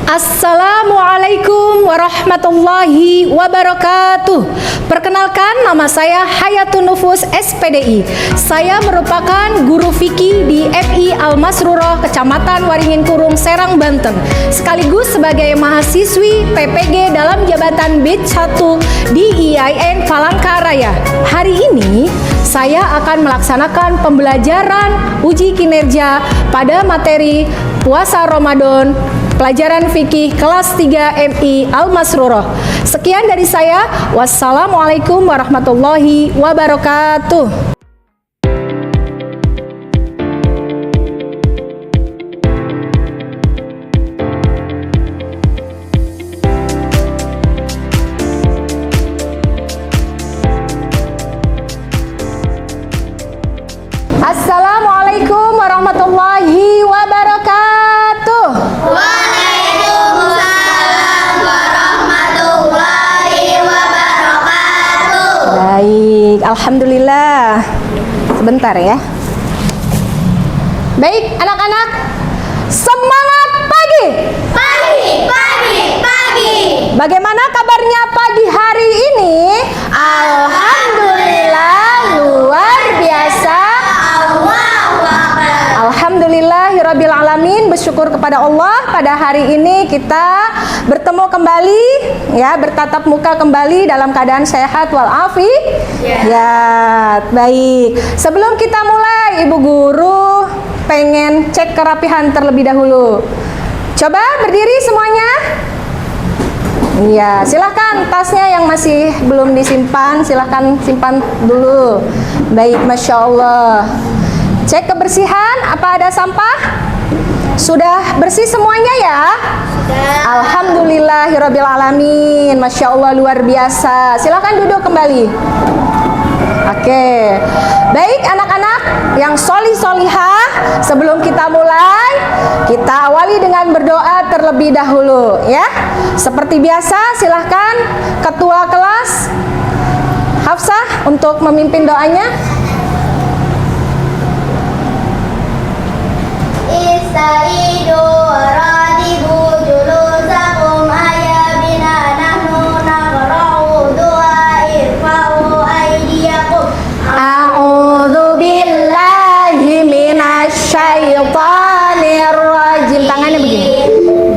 Assalamualaikum warahmatullahi wabarakatuh. Perkenalkan, nama saya Hayatun Nufus SPDI. Saya merupakan guru fikih di FI Al-Masruroh, Kecamatan Waringin Kurung, Serang, Banten. Sekaligus sebagai mahasiswi PPG dalam jabatan BID 1 di IAIN Palangkaraya. Hari ini saya akan melaksanakan pembelajaran uji kinerja pada materi puasa Ramadan pelajaran fikih kelas 3 MI Al-Masruroh. Sekian dari saya. Wassalamualaikum warahmatullahi wabarakatuh. Assalamualaikum warahmatullahi wabarakatuh. Waalaikumsalam warahmatullahi wabarakatuh. Baik, alhamdulillah. Sebentar ya. Baik, anak-anak, semangat pagi. Pagi. Bagaimana kabarnya pagi hari ini? Alhamdulillah, luar biasa. Alhamdulillahirabbil alamin, bersyukur kepada Allah pada hari ini kita bertemu kembali ya, bertatap muka kembali dalam keadaan sehat walafiat. Baik, sebelum kita mulai, Ibu Guru pengen cek kerapihan terlebih dahulu. Coba berdiri semuanya. Iya, silahkan tasnya yang masih belum disimpan, silahkan simpan dulu. Baik, Masya Allah. Cek kebersihan, apa ada sampah? Sudah bersih semuanya ya? Alhamdulillahirabbil alamin. Masya Allah, luar biasa. Silahkan duduk kembali. Oke. Baik anak-anak yang solih-solihah, sebelum kita mulai, kita awali dengan berdoa terlebih dahulu ya. Seperti biasa, silahkan ketua kelas Hafsah untuk memimpin doanya. Istaidu waradibu julusakum ayabina nahnu naqra'u du'a irfa'u aydiyakum. A'udzu billahi minasyaitonir rajim. Tangannya begini.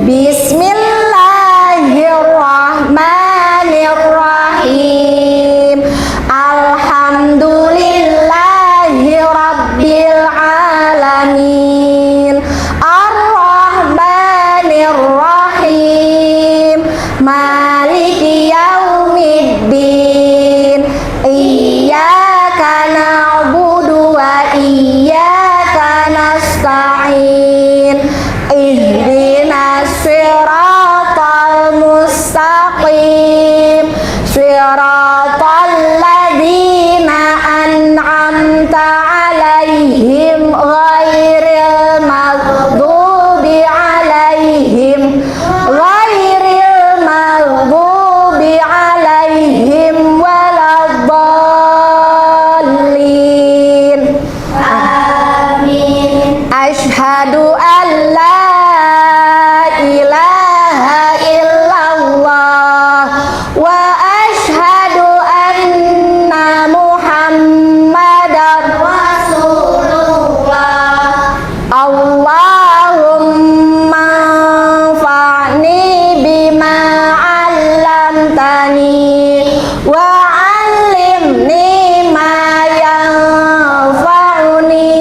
Bismillahirrahmanirrahim. Alhamdulillahi rabbil alamin. Ar-Rahmanir-Rahim. Maliki yaumiddin. Iyyaka na'budu wa iyyaka nasta'in. Ihdinas siratal mustaqim. Siratal ladzina an'amta 'alaihim ghairil maghdubi 'alaihim waladdallin. Amin. Asyhadu an la ilaha illallah wa asyhadu anna Muhammadar Rasulullah. Allahumma anfa'ni bima 'allamtani wa 'allimni ma yanfa'uni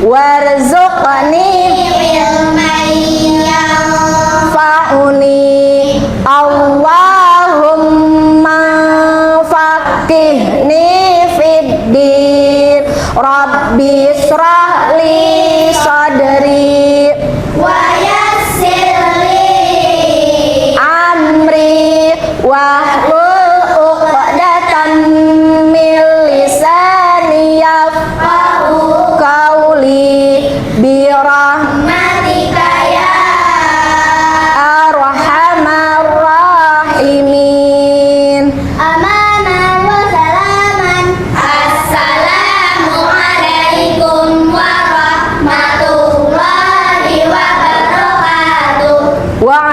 warzuqni Ilman yanfa'uni. Allahumma faqihni fiddin. Rabbi israh li sadri wa yassir li amri wahlul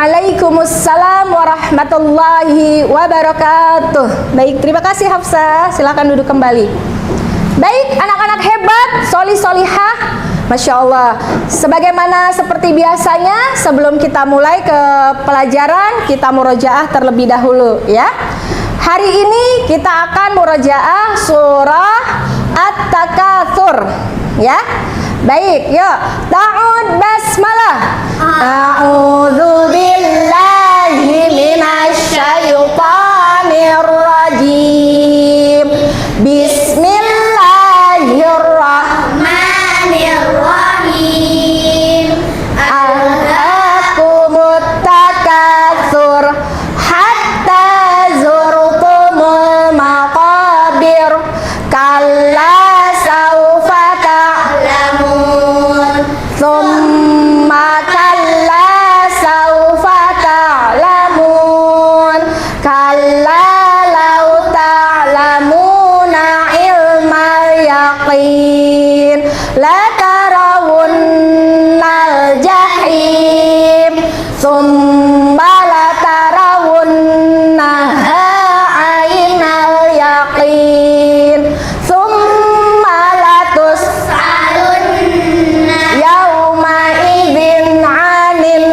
Waalaikumsalam warahmatullahi wabarakatuh. Baik, terima kasih Hafsah. Silakan duduk kembali. Baik, anak-anak hebat, solih-solihah, Masya Allah. Sebagaimana seperti biasanya, sebelum kita mulai ke pelajaran, kita murojaah terlebih dahulu ya. Hari ini kita akan murojaah surah At-Takatsur ya. Baik, yuk. Ta'ud basmalah. A'udzu billahi minasy syaithanir rajim. Bismillahirrahmanirrahim. Alhaakumut takatsur hatta zurtumul maqabir. Kalla saufa ta'lamun. Tsumma kalla saufa ta'lamun. Kalla law ta'lamuna ilmal yaqin latarawunnal jahim. Tsumma latarawunnaha ainal yaqin. Tsumma latus'alunna yauma idzin 'anil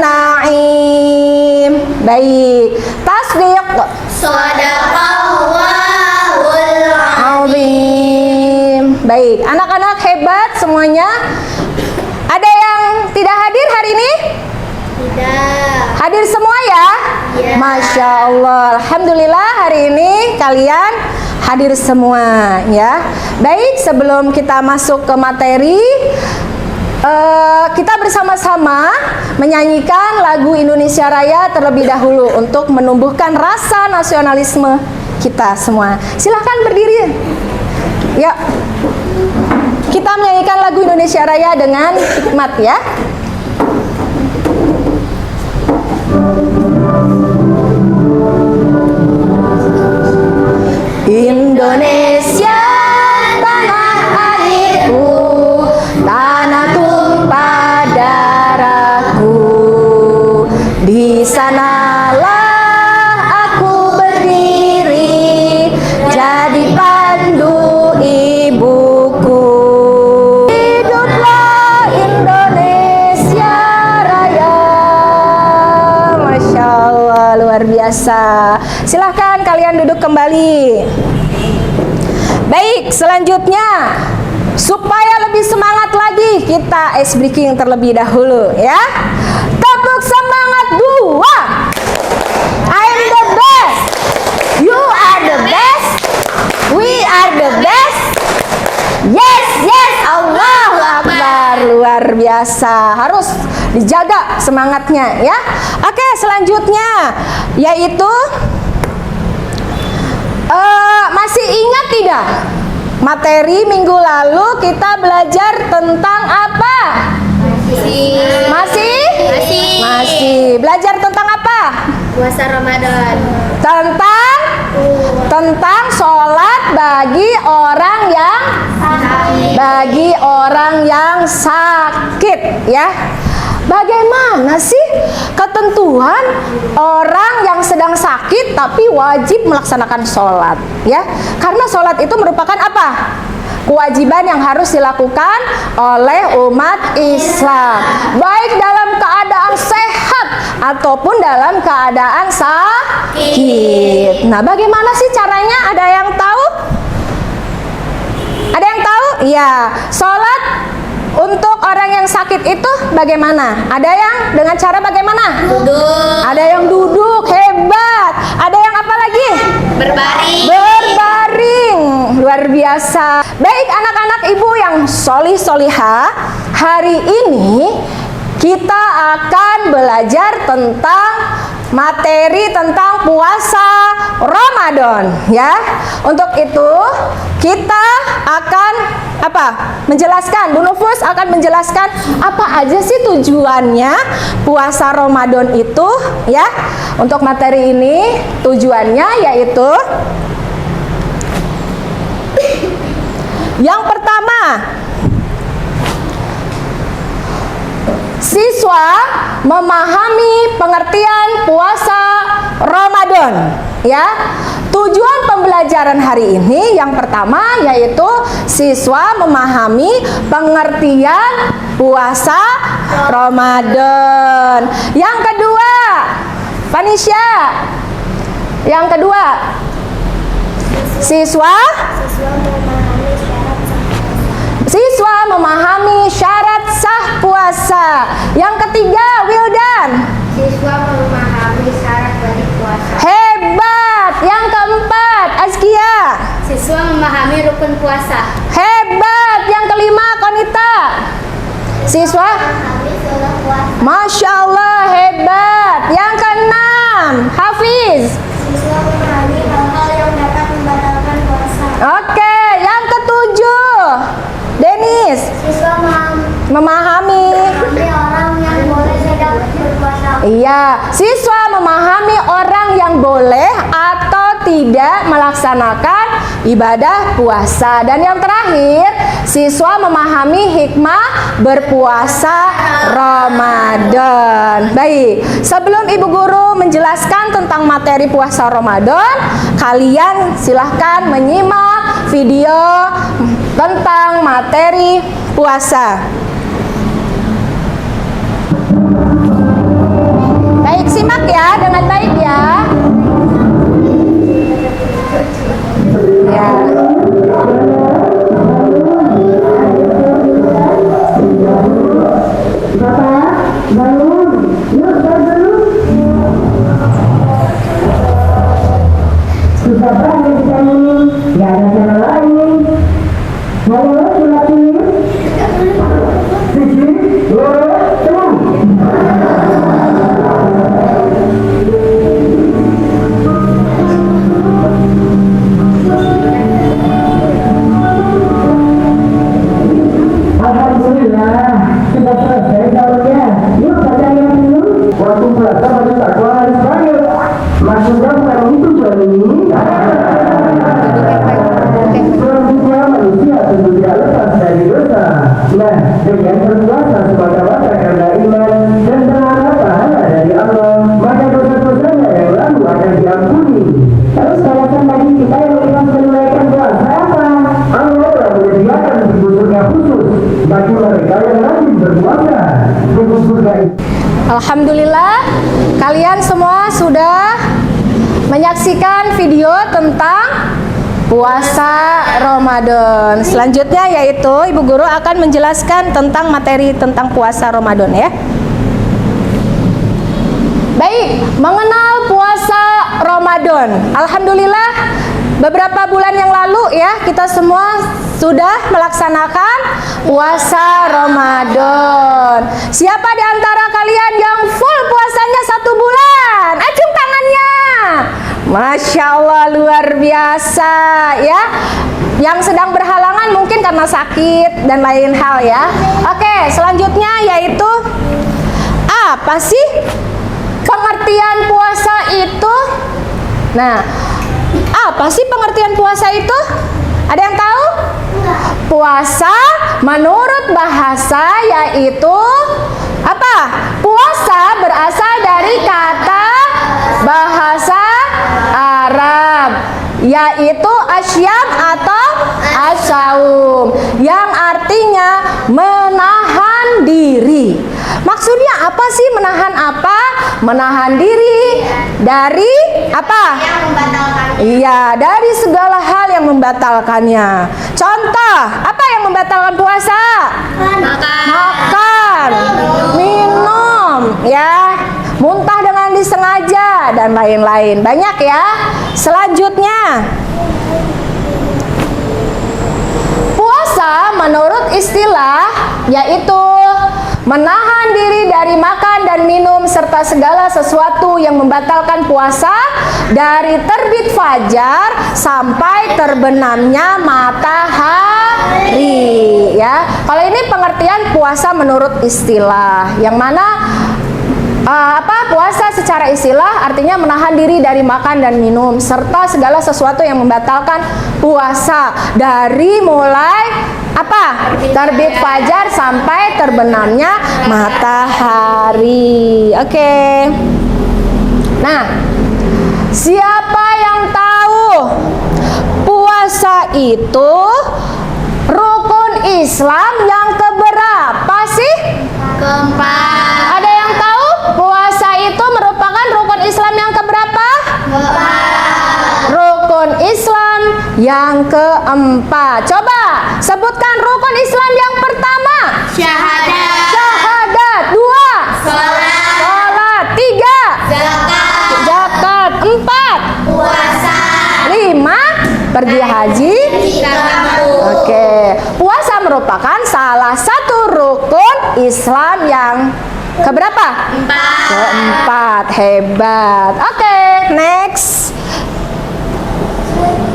na'im. Baik, tasdiq. Shadaqallahul azim. Baik, anak-anak hebat semuanya. Ada yang tidak hadir hari ini? Tidak. Hadir semua ya? Iya. Masya Allah, Alhamdulillah hari ini kalian hadir semua ya. Baik, sebelum kita masuk ke materi, kita bersama-sama menyanyikan lagu Indonesia Raya terlebih dahulu untuk menumbuhkan rasa nasionalisme kita semua. Silahkan berdiri. Ya, kita menyanyikan lagu Indonesia Raya dengan hikmat ya. Indonesia tanah airku, tanah tumpah darahku. Di sanalah aku berdiri, jadi pandu ibuku. Hiduplah Indonesia Raya. Masya Allah, luar biasa. Silahkan kalian duduk kembali. Baik, selanjutnya supaya lebih semangat lagi, kita ice breaking terlebih dahulu ya. Tepuk semangat dua. I'm the best. You are the best. We are the best. Yes, yes, Allahu Akbar. Luar biasa. Harus dijaga semangatnya ya. Oke, selanjutnya yaitu masih ingat tidak? Materi minggu lalu kita belajar tentang apa? Masih? Belajar tentang apa? Puasa Ramadan. Tentang sholat bagi orang yang sakit ya. Bagaimana sih ketentuan orang yang sedang sakit tapi wajib melaksanakan sholat ya? Karena sholat itu merupakan apa? Kewajiban yang harus dilakukan oleh umat Islam, baik dalam keadaan sehat ataupun dalam keadaan sakit. Nah, bagaimana sih caranya? Ada yang tahu? Ada yang tahu? Iya, sholat untuk orang yang sakit itu bagaimana? Ada yang dengan cara bagaimana? Duduk. Ada yang duduk, hebat. Ada yang apa lagi? Berbaring. Berbaring, luar biasa. Baik anak-anak ibu yang solih-solihah, hari ini kita akan belajar tentang materi tentang puasa Ramadan ya. Untuk itu kita akan menjelaskan, Bu Nufus akan menjelaskan apa aja sih tujuannya puasa Ramadan itu ya. Untuk materi ini tujuannya yaitu yang pertama, siswa memahami pengertian puasa Ramadan, ya. Tujuan pembelajaran hari ini yang pertama yaitu siswa memahami pengertian puasa Ramadan. Yang kedua, Vanisha. Yang kedua, siswa memahami syarat sah puasa. Yang ketiga, Wildan. Siswa memahami syarat wajib puasa. Hebat. Yang keempat, Azkia. Siswa memahami rukun puasa. Hebat. Yang kelima, Konita. Siswa, Memahami sholat puasa. Masya Allah, hebat. Yang keenam, Hafiz. Siswa memahami hal-hal yang dapat membatalkan puasa. Oke, yang ketujuh, Denis. Siswa Memahami. orang yang boleh sedang berpuasa. Iya, siswa memahami orang yang boleh atau tidak melaksanakan ibadah puasa. Dan yang terakhir, siswa memahami hikmah berpuasa Ramadan. Baik, sebelum Ibu Guru menjelaskan tentang materi puasa Ramadan, kalian silahkan menyimak video tentang materi puasa. Baik, simak ya dengan baik ya. Ya. Waktu puasa baca takwa harus banget. Maksudnya bukan itu Joni. Selanjutnya manusia tentu tidak lepas dari dosa. Nah, dengan berpuasa semata-mata karena iman dan berharap pahala dari Allah, maka dosa-dosanya yang lalu akan diampuni. Terus alasan bagi kita yang ikhlas menunaikan puasa apa? Allah telah menyediakan pintu surga khusus bagi mereka yang rajin berpuasa. Pintu surga itu. Alhamdulillah, kalian semua sudah menyaksikan video tentang puasa Ramadan. Selanjutnya yaitu Ibu Guru akan menjelaskan tentang materi tentang puasa Ramadan ya. Baik, mengenal puasa Ramadan. Alhamdulillah, beberapa bulan yang lalu ya kita semua sudah melaksanakan puasa Ramadan. Siapa di antara kalian yang full puasanya 1 bulan? Acung tangannya. Masya Allah, luar biasa ya. Yang sedang berhalangan mungkin karena sakit dan lain hal ya. Oke, selanjutnya yaitu apa sih pengertian puasa itu? Nah, apa sih pengertian puasa itu? Ada yang tahu? Puasa menurut bahasa yaitu apa? Puasa berasal dari kata bahasa Arab yaitu asyam atau asyaum yang artinya menahan diri. Maksudnya apa sih menahan apa? Menahan diri dari apa? Yang membatalkan. Iya, dari segala hal yang membatalkannya. Contoh, apa yang membatalkan puasa? Makan, minum, ya, muntah dengan disengaja dan lain-lain. Banyak ya. Selanjutnya, puasa menurut istilah yaitu menahan diri dari makan dan minum serta segala sesuatu yang membatalkan puasa dari terbit fajar sampai terbenamnya matahari ya. Kalau ini pengertian puasa menurut istilah, yang mana puasa secara istilah artinya menahan diri dari makan dan minum serta segala sesuatu yang membatalkan puasa dari mulai apa? Terbit fajar sampai terbenamnya matahari. Oke. Nah, siapa yang tahu puasa itu rukun Islam yang keberapa sih? Keempat. Ada yang tahu puasa itu merupakan rukun Islam yang keberapa? Rukun Islam yang keempat. Coba sebutkan rukun Islam yang pertama. Syahadat. Syahadat. 2. Sholat. Salat. 3. Zakat. Zakat. 4. Puasa. 5. Pergi haji. 30. Oke. Puasa merupakan salah satu rukun Islam yang keberapa? 4. Keempat. Hebat. Oke, next.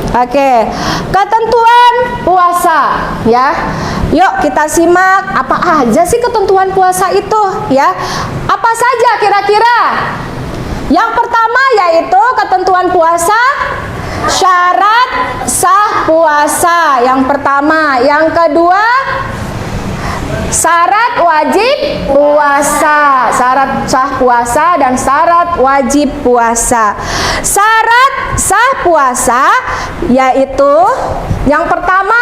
Oke, ketentuan puasa ya. Yuk kita simak apa aja sih ketentuan puasa itu ya. Apa saja kira-kira? Yang pertama yaitu ketentuan puasa, syarat sah puasa. Yang pertama, yang kedua syarat wajib puasa, syarat sah puasa dan syarat wajib puasa. Syarat sah puasa yaitu yang pertama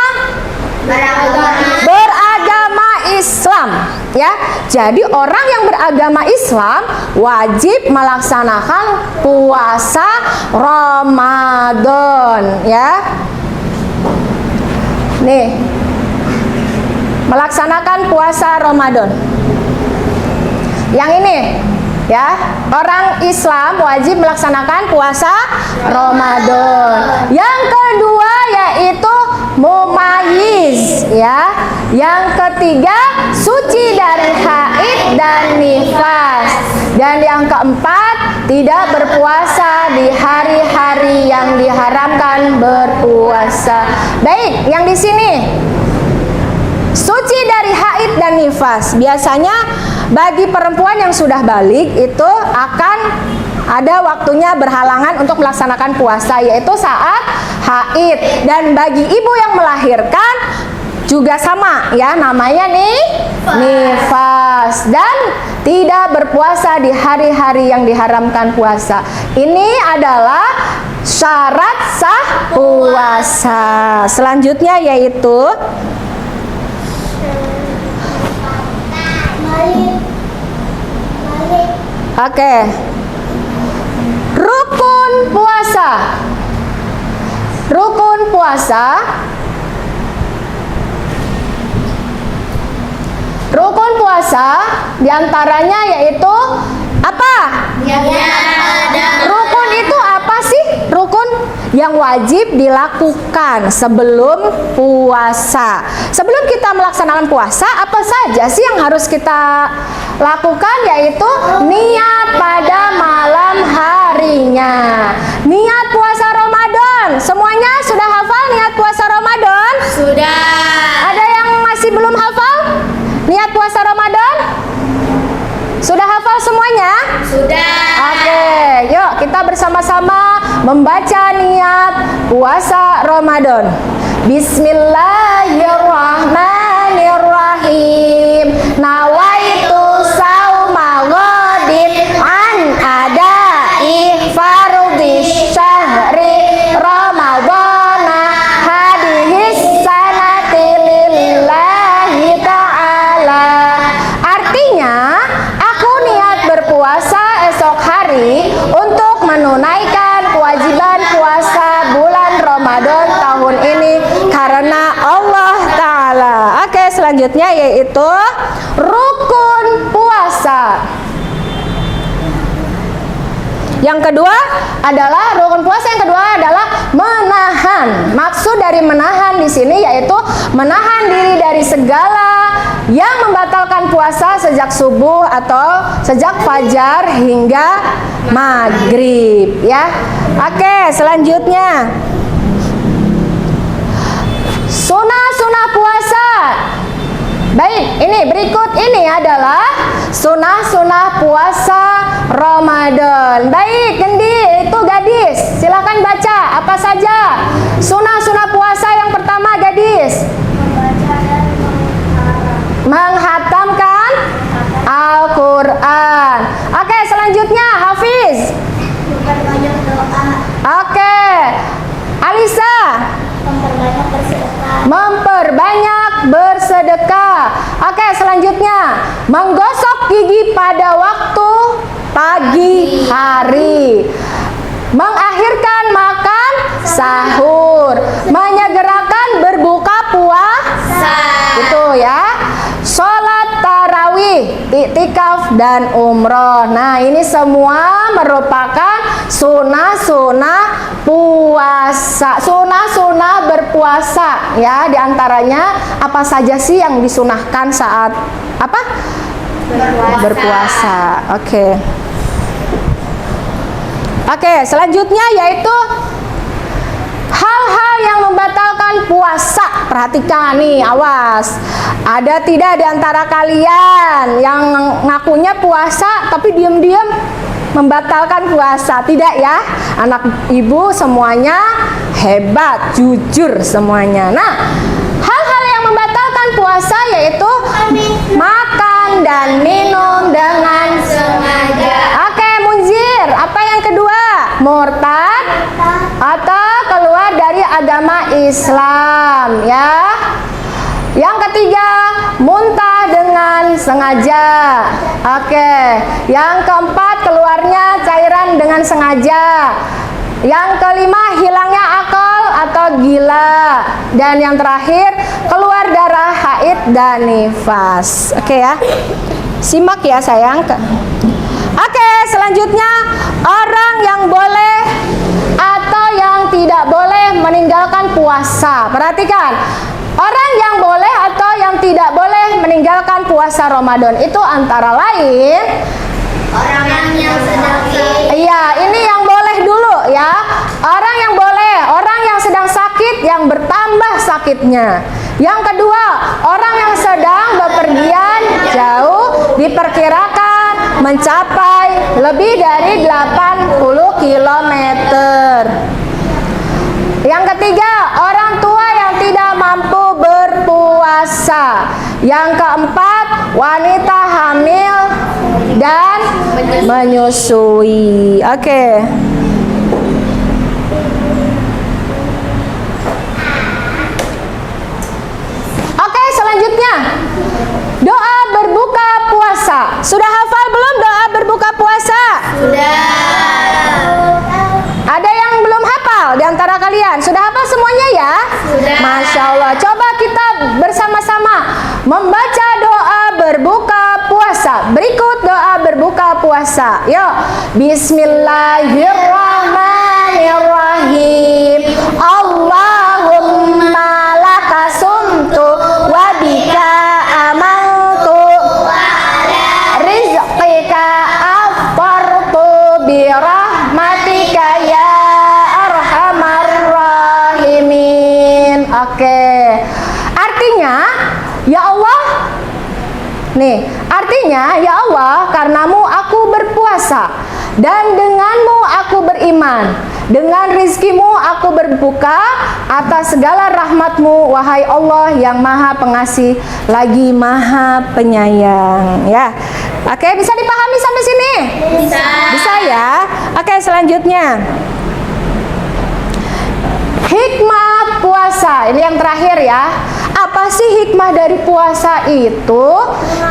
beragama Islam ya. Jadi orang yang beragama Islam wajib melaksanakan puasa Ramadan ya. Nih, melaksanakan puasa Ramadan. Yang ini ya, orang Islam wajib melaksanakan puasa Ramadan. Yang kedua yaitu mumayyiz ya. Yang ketiga suci dari haid dan nifas. Dan yang keempat tidak berpuasa di hari-hari yang diharamkan berpuasa. Baik, yang di sini suci dari haid dan nifas. Biasanya bagi perempuan yang sudah balik itu akan ada waktunya berhalangan untuk melaksanakan puasa, yaitu saat haid. Dan bagi ibu yang melahirkan juga sama ya, namanya nih nifas, dan tidak berpuasa di hari-hari yang diharamkan puasa. Ini adalah syarat sah puasa. Selanjutnya yaitu oke, rukun puasa. Rukun puasa. Rukun puasa diantaranya yaitu apa? Rukun itu apa sih? Rukun yang wajib dilakukan sebelum puasa. Sebelum kita melaksanakan puasa, apa saja sih yang harus kita lakukan? Yaitu niat pada malam harinya. Niat puasa Ramadan. Semuanya sudah hafal niat puasa Ramadan? Sudah. Ada yang masih belum hafal niat puasa Ramadan? Sudah hafal semuanya? Sudah. Oke, yuk kita bersama-sama membaca niat puasa Ramadan. Bismillahirrahmanirrahim. Nawaitu sauma ghadin an adai fardhi syahri Ramadana hadihis sanati lillahi ta'ala. Artinya, aku niat berpuasa esok hari untuk menunaikan kewajiban puasa bulan Ramadan tahun ini karena Allah Ta'ala. Oke, selanjutnya yaitu rukun puasa. Yang kedua adalah rukun puasa yang kedua adalah menahan. Maksud dari menahan di sini yaitu menahan diri dari segala yang membatalkan puasa sejak subuh atau sejak fajar hingga maghrib ya. Oke, selanjutnya sunah-sunah puasa. Baik, ini berikut ini adalah sunah-sunah puasa Ramadan. Baik, Gendi, itu gadis. Silakan baca apa saja sunah-sunah puasa yang pertama, gadis. Membaca selanjutnya Hafiz. Memperbanyak doa. Oke. Alisa. Memperbanyak bersedekah. Memperbanyak bersedekah. Oke, selanjutnya menggosok gigi pada waktu pagi hari. Mengakhirkan makan sahur. Menyegerakan berbuka puasa. Itu ya. Sholat tarawih, iktikaf dan umroh. Nah, ini semua merupakan sunnah-sunnah puasa, sunnah-sunnah berpuasa ya. Di antaranya apa saja sih yang disunahkan saat apa? Berpuasa. Oke, selanjutnya yaitu hal-hal yang membatalkan puasa. Perhatikan nih, awas. Ada tidak di antara kalian yang ngakunya puasa tapi diam-diam membatalkan puasa? Tidak ya? Anak ibu semuanya hebat, jujur semuanya. Nah, hal-hal yang membatalkan puasa yaitu makan dan minum dengan sengaja. Oke, Munzir, apa yang kedua? Murtad atau keluar dari agama Islam ya. Yang ketiga, muntah dengan sengaja. Oke. Yang keempat, keluarnya cairan dengan sengaja. Yang kelima, hilangnya akal atau gila. Dan yang terakhir, keluar darah haid dan nifas. Oke ya. Simak ya sayang. Oke, selanjutnya orang yang boleh atau yang tidak boleh meninggalkan puasa. Perhatikan, orang yang boleh atau yang tidak boleh meninggalkan puasa Ramadan itu antara lain Orang yang sedang sakit. iya, ini yang boleh dulu ya. Orang yang boleh, orang yang sedang sakit yang bertambah sakitnya. Yang kedua, orang yang sedang bepergian jauh diperkirakan mencapai lebih dari 80 km. Yang ketiga, orang tua yang tidak mampu berpuasa. Yang keempat, wanita hamil dan menyusui. Oke. Oke, selanjutnya doa berbuka puasa. Sudah hafal belum doa berbuka puasa? Sudah. Ada yang belum hafal di antara kalian? Sudah hafal semuanya ya? Sudah. Masya Allah. Coba kita bersama-sama membaca doa berbuka puasa. Berikut doa berbuka puasa. Yuk. Bismillahirrahmanirrahim. Allahumma laka sumtu wa bika amantu rizqika aftartu birahmatika ya arhamar rahimin. Oke. Artinya, ya Allah. Nih, artinya ya Allah, karenamu aku berpuasa dan denganmu aku beriman. Dengan rizkimu aku berbuka atas segala rahmatmu, wahai Allah yang maha pengasih lagi maha penyayang. Ya, oke, bisa dipahami sampai sini? Bisa. Bisa ya. Oke, selanjutnya hikmah puasa. Ini yang terakhir ya. Apa sih hikmah dari puasa itu?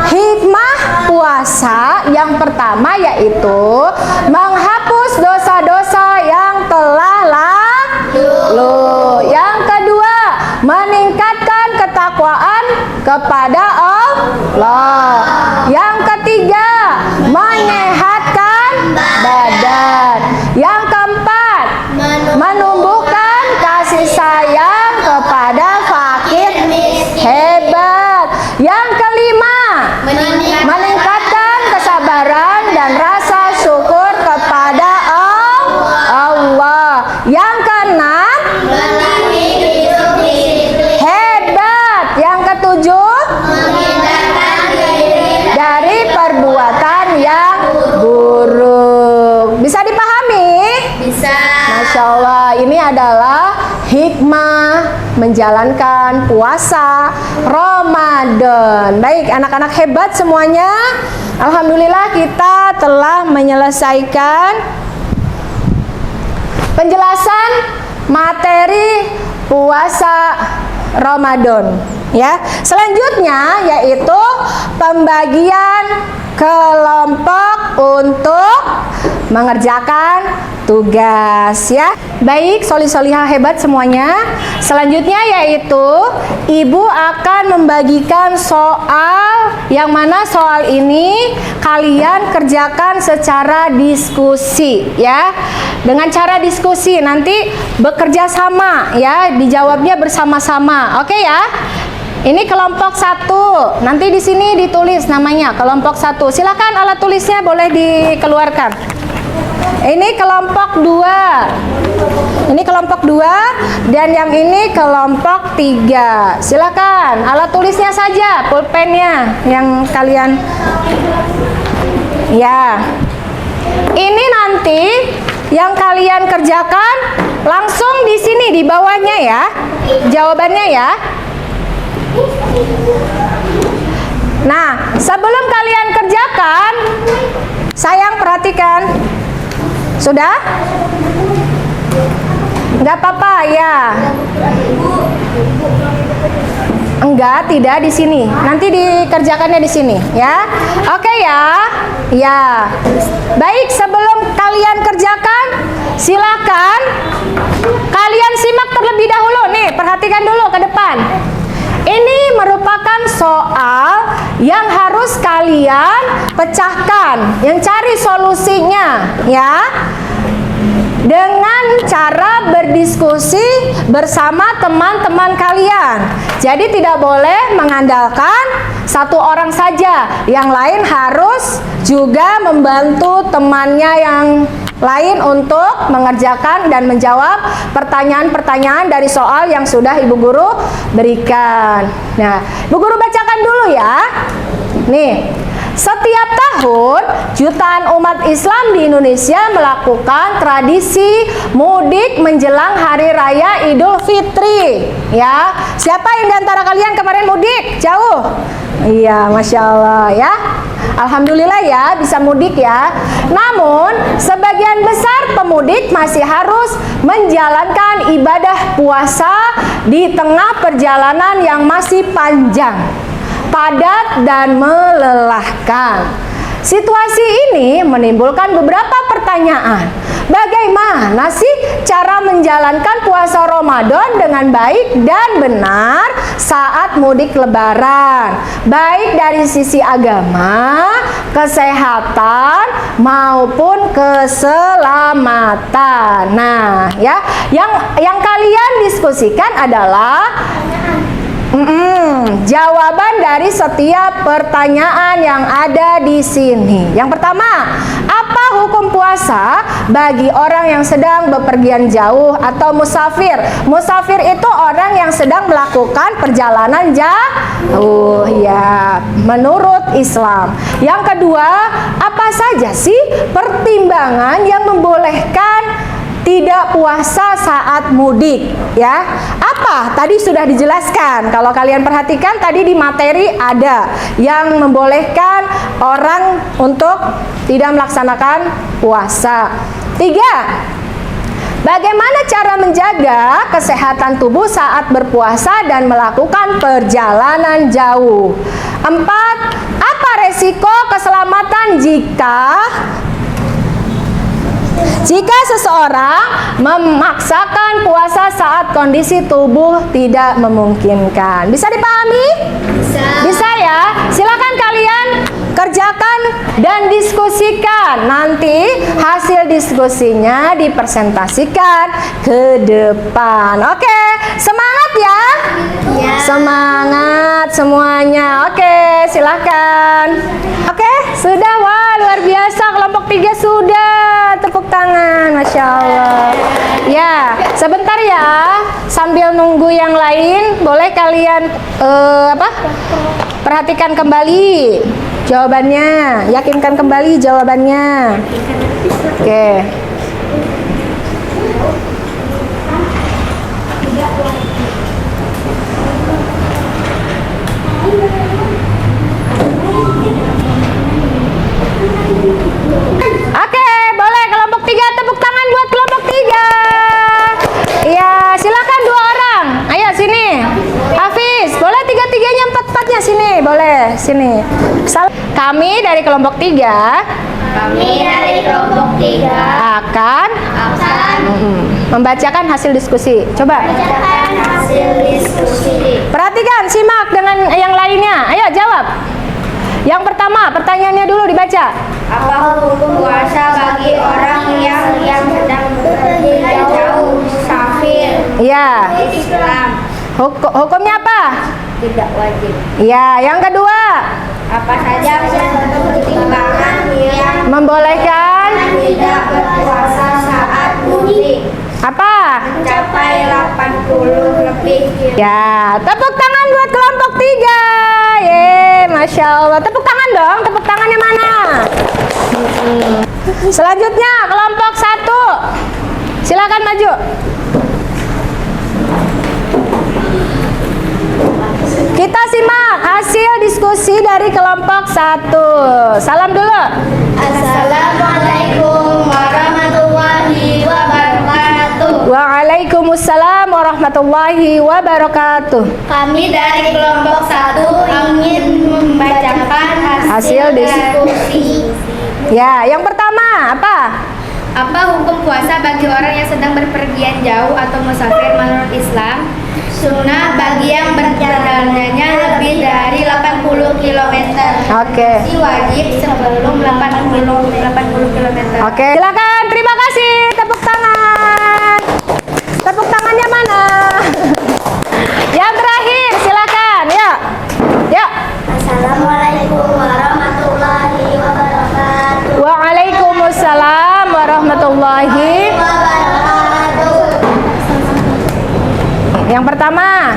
Hikmah puasa yang pertama yaitu menghapus dosa-dosa yang telah lalu. Yang kedua, meningkatkan ketakwaan kepada Allah. Yang ketiga, menyehatkan badan. Yang keempat, menumbuhkan kasih sayang kepada fakir hebat. Yang kelima, meningkatkan kesabaran dan rasa syukur kepada Allah. Yang keenam, hebat. Yang ketujuh, dari perbuatan yang buruk. Bisa dipahami? Bisa. Masya Allah, ini adalah hikmah menjalankan puasa Ramadan. Baik, anak-anak hebat semuanya. Alhamdulillah kita telah menyelesaikan penjelasan materi puasa Ramadan ya. Selanjutnya yaitu pembagian kelompok untuk mengerjakan tugas ya. Baik, soli-solihah hebat semuanya. Selanjutnya yaitu Ibu akan membagikan soal yang mana soal ini kalian kerjakan secara diskusi ya. Dengan cara diskusi nanti bekerja sama ya, dijawabnya bersama-sama. Oke ya. Ini kelompok 1. Nanti di sini ditulis namanya kelompok 1. Silakan alat tulisnya boleh dikeluarkan. Ini kelompok 2. Ini kelompok 2 dan yang ini kelompok 3. Silakan alat tulisnya saja, pulpennya yang kalian ya. Ini nanti yang kalian kerjakan langsung di sini di bawahnya ya. Jawabannya ya. Nah, sebelum kalian kerjakan, sayang perhatikan. Sudah? Enggak apa-apa ya. Enggak, tidak di sini. Nanti dikerjakannya di sini ya. Oke ya. Ya. Baik, sebelum kalian kerjakan, silakan kalian simak terlebih dahulu nih, perhatikan dulu ke depan. Ini merupakan soal yang harus kalian pecahkan, yang cari solusinya ya. Dengan cara berdiskusi bersama teman-teman kalian. Jadi tidak boleh mengandalkan satu orang saja, yang lain harus juga membantu temannya yang lain untuk mengerjakan dan menjawab pertanyaan-pertanyaan dari soal yang sudah Ibu Guru berikan. Nah, Ibu Guru bacakan dulu ya. Nih, setiap tahun jutaan umat Islam di Indonesia melakukan tradisi mudik menjelang Hari Raya Idul Fitri. Ya, siapa yang di antara kalian kemarin mudik jauh? Iya, Masya Allah ya. Alhamdulillah ya bisa mudik ya. Namun sebagian besar pemudik masih harus menjalankan ibadah puasa di tengah perjalanan yang masih panjang, padat dan melelahkan. Situasi ini menimbulkan beberapa pertanyaan. Bagaimana sih cara menjalankan puasa Ramadan dengan baik dan benar saat mudik lebaran? Baik dari sisi agama, kesehatan maupun keselamatan. Nah, ya, yang kalian diskusikan adalah jawaban dari setiap pertanyaan yang ada di sini. Yang pertama, apa hukum puasa bagi orang yang sedang bepergian jauh atau musafir? Musafir itu orang yang sedang melakukan perjalanan jauh ya, menurut Islam. Yang kedua, apa saja sih pertimbangan yang membolehkan tidak puasa saat mudik ya? Apa? Tadi sudah dijelaskan. Kalau kalian perhatikan tadi di materi ada yang membolehkan orang untuk tidak melaksanakan puasa. 3. Bagaimana cara menjaga kesehatan tubuh saat berpuasa dan melakukan perjalanan jauh? 4. Apa resiko keselamatan jika seseorang memaksakan puasa saat kondisi tubuh tidak memungkinkan? Bisa dipahami? Bisa ya? Silakan kalian kerjakan dan diskusikan. Nanti hasil diskusinya dipresentasikan ke depan. Oke, semangat ya? Semangat semuanya. Oke, silakan. Oke, sudah. Wah, luar biasa. Kelompok 3 sudah. Tepuk tangan, Masya Allah. Ya, sebentar ya. Sambil nunggu yang lain, boleh kalian perhatikan kembali jawabannya. Yakinkan kembali jawabannya. Oke. Oke, boleh kelompok 3 tepuk tangan buat kelompok 3. Iya, silakan 2 orang. Ayo sini. Hafiz, boleh 3-3-nya 4-4-nya sini, boleh sini. Kami dari kelompok 3 akan membacakan hasil diskusi. Coba. Perhatikan, simak dengan yang lainnya. Ayo jawab. Yang pertama, pertanyaannya dulu dibaca. Apa hukum puasa bagi orang yang sedang bepergian jauh musafir? Iya. Islam Hukumnya apa? tidak wajib. Iya, yang kedua, Apa saja pertimbangan yang membolehkan tidak berpuasa saat mudik? apa? Mencapai 80 lebih kilo. Ya, tepuk tangan buat kelompok 3. Ye, Masya Allah. Tepuk tangan dong, tepuk tangannya mana? Selanjutnya, kelompok 1. Silakan maju. Kita simak hasil diskusi dari kelompok 1. Salam dulu. Assalamualaikum warahmatullahi wabarakatuh. Waalaikumsalam warahmatullahi wabarakatuh. Kami dari kelompok 1 ingin membacakan Hasil hasil diskusi. Ya, yang pertama apa? Apa hukum puasa bagi orang yang sedang berpergian jauh atau musafir menurut Islam? Sunnah bagi yang perjalanannya lebih dari 80 km. Oke. Si wajib sebelum 80 km. Oke, silakan. Terima kasih. Tepuk tangan. Tepuk tangannya mana? Yang terakhir, silakan. Ya. Ya. Assalamualaikum warahmatullahi wabarakatuh. Waalaikumsalam warahmatullahi. Yang pertama,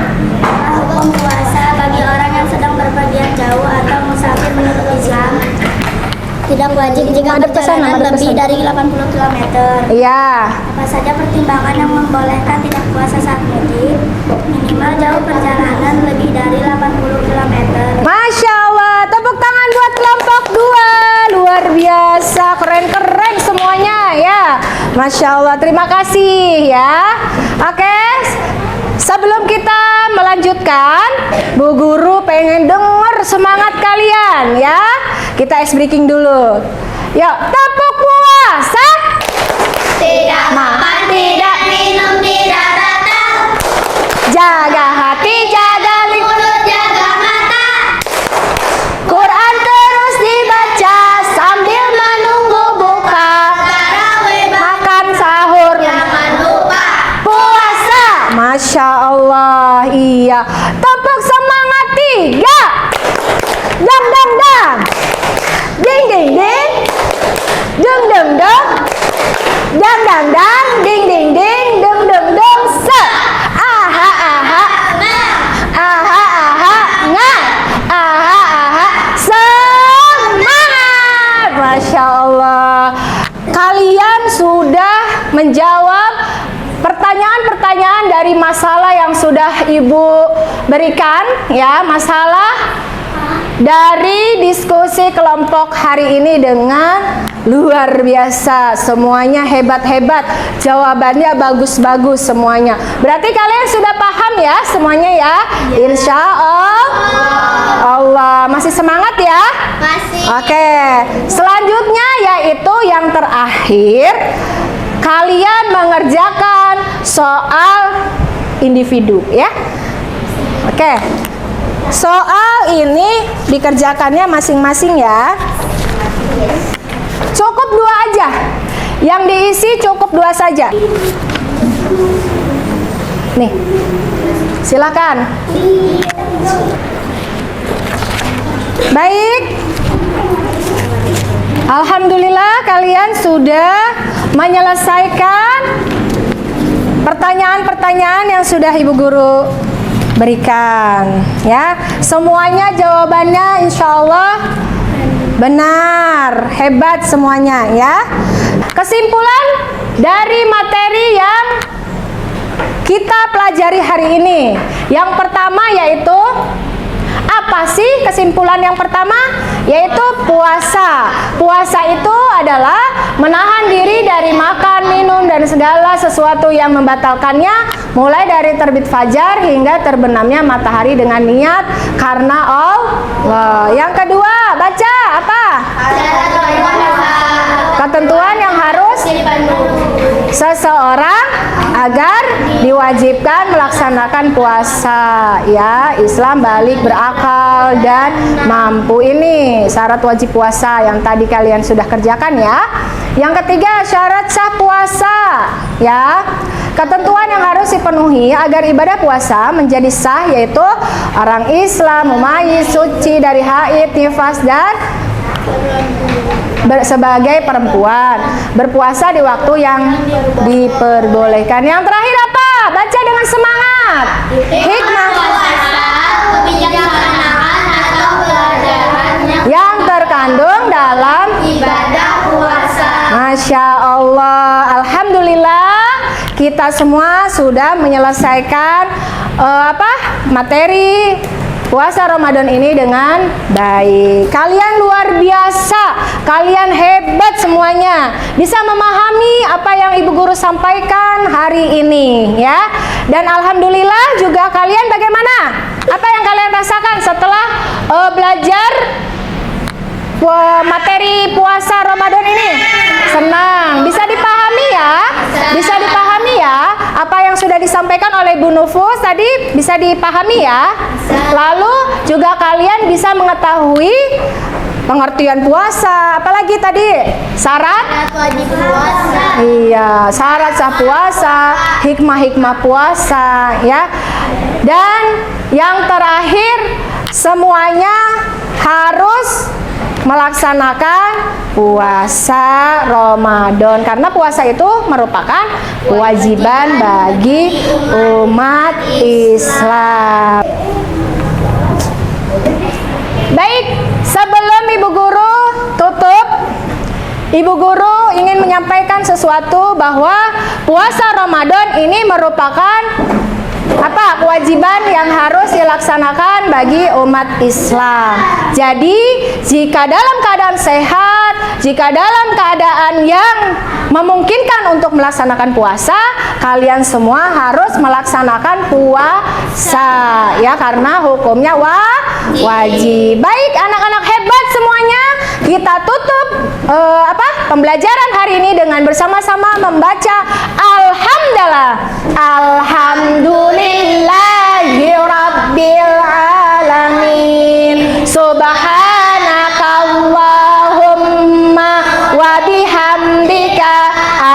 Hukum puasa bagi orang yang sedang berpergian jauh atau musafir menurut Islam tidak wajib jika Madep ke sana, perjalanan madep ke lebih sana. dari 80 km. iya. Apa saja pertimbangan yang membolehkan tidak puasa saat mudik? Minimal jauh perjalanan lebih dari 80 km. Masya Allah, tepuk tangan buat kelompok 2. Luar biasa, keren-keren semuanya ya. Masya Allah, terima kasih ya. Oke, sebelum kita melanjutkan, Bu Guru pengen denger semangat kalian ya. Kita ice breaking dulu. Yuk, tepuk puasa. Tidak makan, tidak minum, tidak batal. Jaga hati, jaga Mulut jaga mata. Quran terus dibaca sambil menunggu buka. Tarawih Makan sahur, jangan lupa. puasa. Masya Allah, iya. Tepuk semangat 3. Dang dang dang. Ding ding ding. Deng deng deng. Dang dang dang. Ding ding ding. Deng deng deng. Se. Aha aha. Aha aha. Nga. Aha aha. Semangat. Masya Allah. Kalian sudah menjawab pertanyaan-pertanyaan dari masalah yang sudah Ibu berikan ya, masalah dari diskusi kelompok hari ini dengan luar biasa. Semuanya hebat-hebat, jawabannya bagus-bagus semuanya. Berarti kalian sudah paham ya semuanya ya? Insya Allah. Masih semangat ya? Masih. Oke, selanjutnya yaitu yang terakhir, kalian mengerjakan soal individu ya. Oke, soal ini dikerjakannya masing-masing ya. Cukup 2 aja, yang diisi cukup 2 saja. Nih, silakan. Baik, alhamdulillah kalian sudah menyelesaikan pertanyaan-pertanyaan yang sudah Ibu Guru berikan ya. Semuanya jawabannya insya Allah benar, hebat semuanya ya. Kesimpulan dari materi yang kita pelajari hari ini, yang pertama yaitu Apa sih kesimpulan yang pertama? Yaitu puasa. Puasa itu adalah menahan diri dari makan, minum, dan segala sesuatu yang membatalkannya, mulai dari terbit fajar hingga terbenamnya matahari dengan niat karena Allah. Yang kedua, baca apa? Ketentuan yang harus seseorang agar diwajibkan melaksanakan puasa, ya. Islam balik berakal dan mampu. Ini syarat wajib puasa yang tadi kalian sudah kerjakan, ya. Yang ketiga, syarat sah puasa, ya. Ketentuan yang harus dipenuhi agar ibadah puasa menjadi sah, yaitu orang Islam mumayyiz, suci dari haid, nifas, dan sebagai perempuan, berpuasa di waktu yang diperbolehkan. Yang terakhir apa? Baca dengan semangat. Hikmah yang terkandung dalam ibadah puasa. Masya Allah, alhamdulillah kita semua sudah menyelesaikan materi puasa Ramadan ini dengan baik. Kalian luar biasa, kalian hebat semuanya, bisa memahami apa yang Ibu Guru sampaikan hari ini, ya. Dan alhamdulillah juga kalian bagaimana? Apa yang kalian rasakan setelah belajar materi puasa Ramadan ini? Senang, bisa dipahami ya? Bisa dipahami ya? Apa yang sudah disampaikan oleh Bu Nufus tadi bisa dipahami ya? Lalu juga kalian bisa mengetahui pengertian puasa, apalagi tadi syarat Wajib puasa. iya, syarat sah puasa, hikmah-hikmah puasa, ya. Dan yang terakhir, semuanya harus melaksanakan puasa Ramadan, karena puasa itu merupakan kewajiban bagi umat Islam. Baik, sebelum Ibu Guru tutup, Ibu Guru ingin menyampaikan sesuatu bahwa puasa Ramadan ini merupakan kewajiban yang harus dilaksanakan bagi umat Islam. Jadi, jika dalam keadaan sehat, jika dalam keadaan yang memungkinkan untuk melaksanakan puasa, kalian semua harus melaksanakan puasa, ya, karena hukumnya wajib. Baik, anak-anak hebat semuanya, kita tutup pembelajaran hari ini dengan bersama-sama membaca Alhamdulillah. Alhamdulillahi Rabbil Alamin. Subhanakallahumma wa bihamdika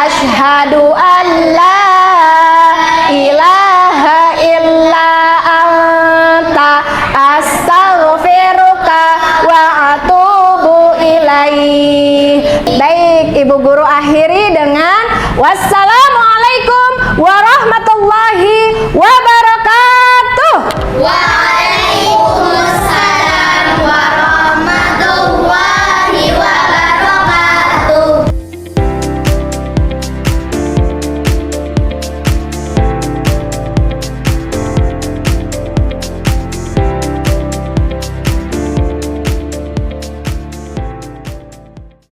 asyhadu an la ilaha illa anta astaghfiruka wa atubu ilaih. Baik, Ibu Guru akhiri dengan wassalam.